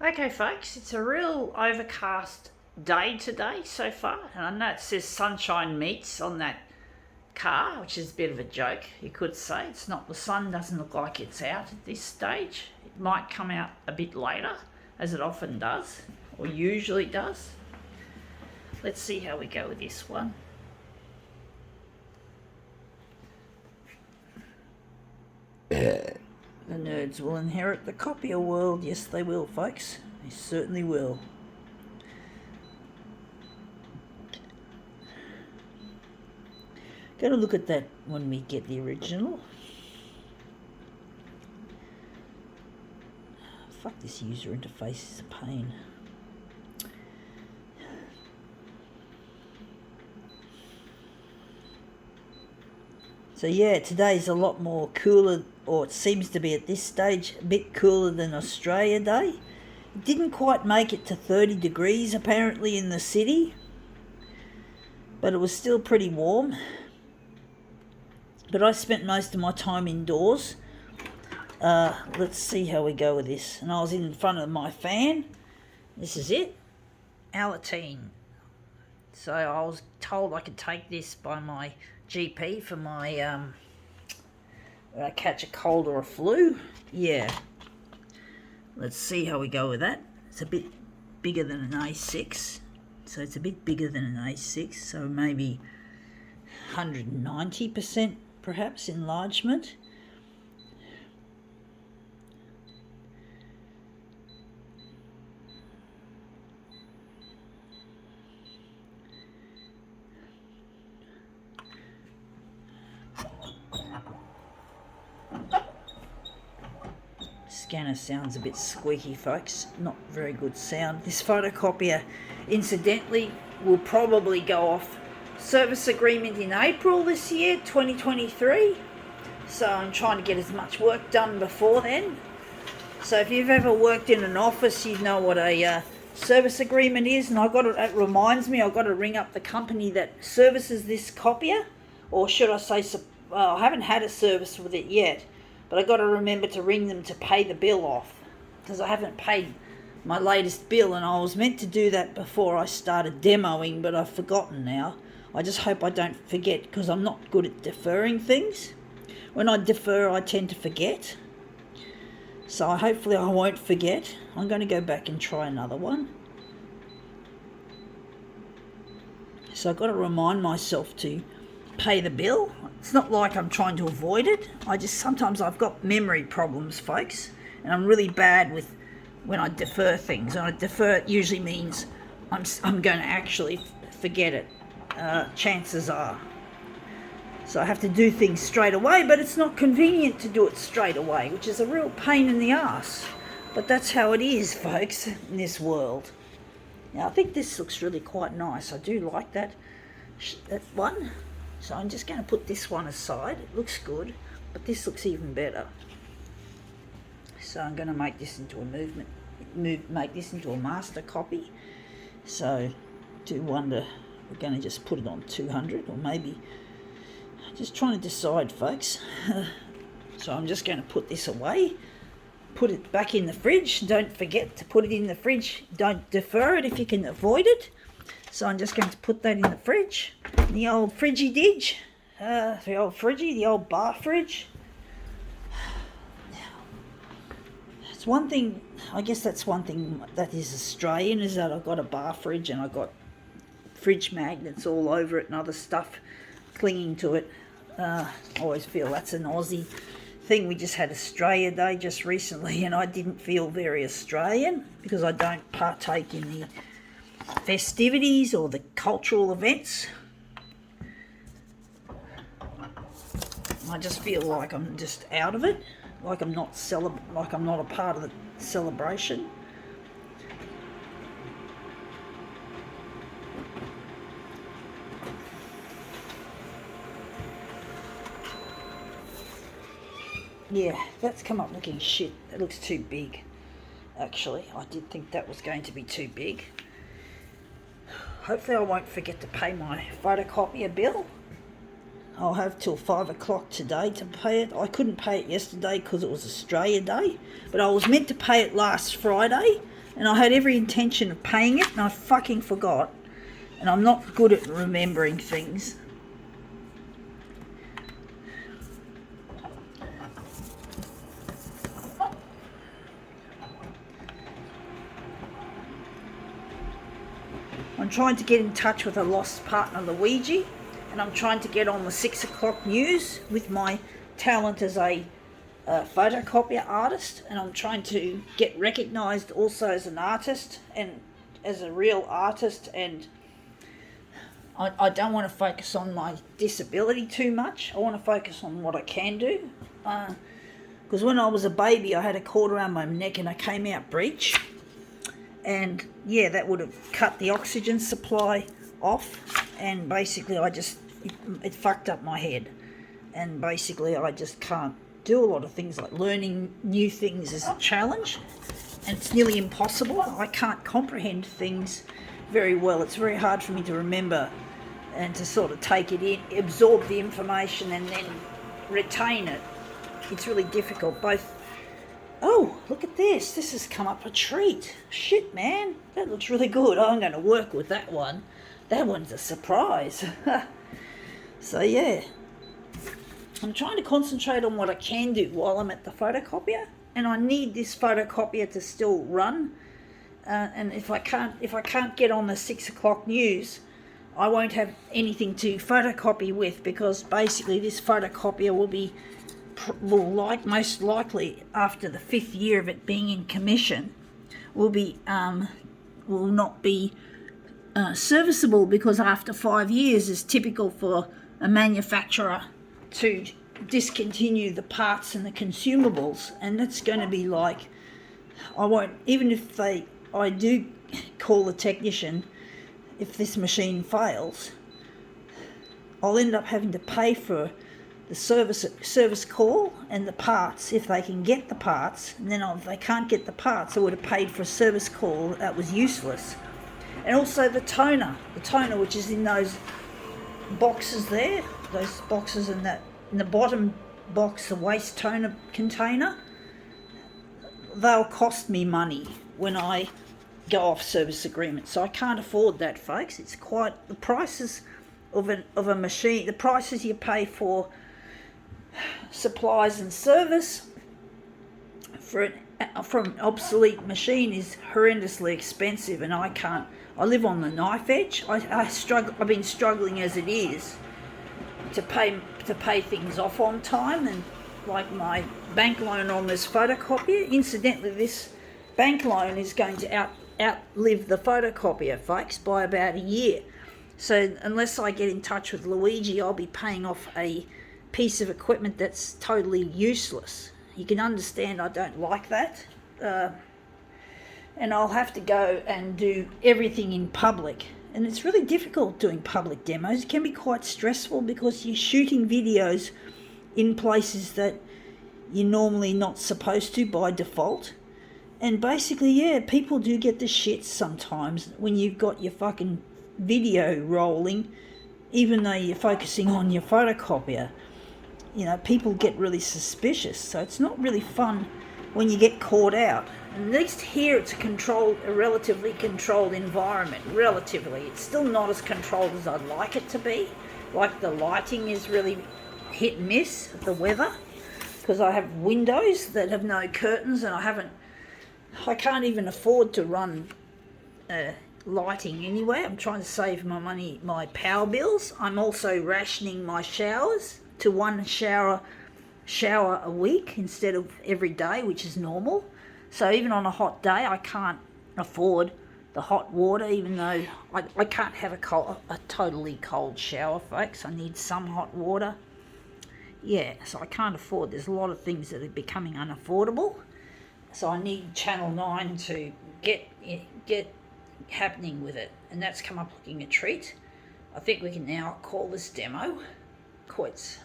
Okay, folks, it's a real overcast day today so far, and I know it says sunshine meets on that car, which is a bit of a joke, you could say. It's not, the sun doesn't look like it's out at this stage. It might come out a bit later, as it often does, or usually does. Let's see how we go with this one. The nerds will inherit the copier world. Yes, they will, folks. They certainly will. Going to look at that when we get the original. Fuck, this user interface is a pain. So yeah, today's a lot more cooler, or it seems to be at this stage, a bit cooler than Australia Day. It didn't quite make it to 30 degrees apparently in the city, but it was still pretty warm. But I spent most of my time indoors. Let's see how we go with this. And I was in front of my fan. This is it. Allergy. So I was told I could take this by my GP for my when I catch a cold or a flu. Yeah. Let's see how we go with that. It's a bit bigger than an A6. So it's a bit bigger than an A6. So maybe 190% perhaps enlargement. Scanner sounds a bit squeaky, folks. Not very good sound. This photocopier, incidentally, will probably go off service agreement in April this year, 2023. So I'm trying to get as much work done before then. So if you've ever worked in an office, you know what a service agreement is. And it reminds me, I've got to ring up the company that services this copier. Or should I say, well, I haven't had a service with it yet. But I got to remember to ring them to pay the bill off, because I haven't paid my latest bill, and I was meant to do that before I started demoing, but I've forgotten now. I just hope I don't forget, because I'm not good at deferring things. When I defer, I tend to forget. So hopefully I won't forget. I'm going to go back and try another one. So I've got to remind myself to pay the bill. It's not like I'm trying to avoid it. Sometimes I've got memory problems, folks, and I'm really bad with when I defer things. And I defer, it usually means I'm going to actually forget it. Chances are. So I have to do things straight away, but it's not convenient to do it straight away, which is a real pain in the ass. But that's how it is, folks, in this world. Now I think this looks really quite nice. I do like that one. So I'm just going to put this one aside. It looks good, but this looks even better. So I'm going to make this into make this into a master copy. So I do wonder, we're going to just put it on 200, or maybe, just trying to decide, folks. So I'm just going to put this away, put it back in the fridge. Don't forget to put it in the fridge. Don't defer it if you can avoid it. So I'm just going to put that in the fridge, the old fridgy didge, the old bar fridge. It's one thing, I guess that's one thing that is Australian, is that I've got a bar fridge and I've got fridge magnets all over it and other stuff clinging to it. I always feel that's an Aussie thing. We just had Australia Day just recently, and I didn't feel very Australian because I don't partake in the festivities or the cultural events. I just feel like I'm just out of it, like I'm not a part of the celebration. Yeah, that's come up looking shit. It looks too big. Actually, I did think that was going to be too big. Hopefully I won't forget to pay my photocopier bill. I'll have till 5 o'clock today to pay it. I couldn't pay it yesterday because it was Australia Day, but I was meant to pay it last Friday, and I had every intention of paying it, and I fucking forgot. And I'm not good at remembering things. I'm trying to get in touch with a lost partner, Luigi, and I'm trying to get on the 6 o'clock news with my talent as a photocopier artist, and I'm trying to get recognised also as an artist and as a real artist. And I don't want to focus on my disability too much. I want to focus on what I can do, because when I was a baby I had a cord around my neck and I came out breech, and yeah, that would have cut the oxygen supply off, and basically it fucked up my head, and basically I just can't do a lot of things. Like learning new things is a challenge, and it's nearly impossible. I can't comprehend things very well. It's very hard for me to remember and to sort of take it in, absorb the information and then retain it. It's really difficult. Oh, look at this. This has come up a treat. Shit, man. That looks really good. I'm going to work with that one. That one's a surprise. So, yeah. I'm trying to concentrate on what I can do while I'm at the photocopier. And I need this photocopier to still run. And if I can't get on the 6 o'clock news, I won't have anything to photocopy with, because basically this photocopier will most likely after the 5th year of it being in commission will not be serviceable, because after 5 years is typical for a manufacturer to discontinue the parts and the consumables. And that's going to be like, I won't, even if I do call the technician, if this machine fails, I'll end up having to pay for the service call and the parts if they can get the parts, and then if they can't get the parts, I would have paid for a service call that was useless. And also the toner which is in those boxes there, those boxes in the bottom box, the waste toner container, they'll cost me money when I go off service agreement. So I can't afford that, folks. It's quite the prices of a machine, the prices you pay for supplies and service from an obsolete machine is horrendously expensive, and I live on the knife edge. I've been struggling as it is to pay things off on time, and like my bank loan on this photocopier. Incidentally, this bank loan is going to outlive the photocopier, folks, by about a year. So unless I get in touch with Luigi, I'll be paying off a piece of equipment that's totally useless. You can understand I don't like that. And I'll have to go and do everything in public. And it's really difficult doing public demos. It can be quite stressful because you're shooting videos in places that you're normally not supposed to by default. And basically, yeah, people do get the shits sometimes when you've got your fucking video rolling, even though you're focusing on your photocopier. You know, people get really suspicious. So it's not really fun when you get caught out. And at least here it's a relatively controlled environment. Relatively. It's still not as controlled as I'd like it to be. Like the lighting is really hit and miss, the weather, because I have windows that have no curtains, and I can't even afford to run lighting anyway. I'm trying to save my money, my power bills. I'm also rationing my showers to one shower a week instead of every day, which is normal. So even on a hot day, I can't afford the hot water, even though I can't have a totally cold shower, folks. I need some hot water. Yeah, so I can't afford. There's a lot of things that are becoming unaffordable. So I need Channel 9 to get happening with it. And that's come up looking a treat. I think we can now call this demo quits.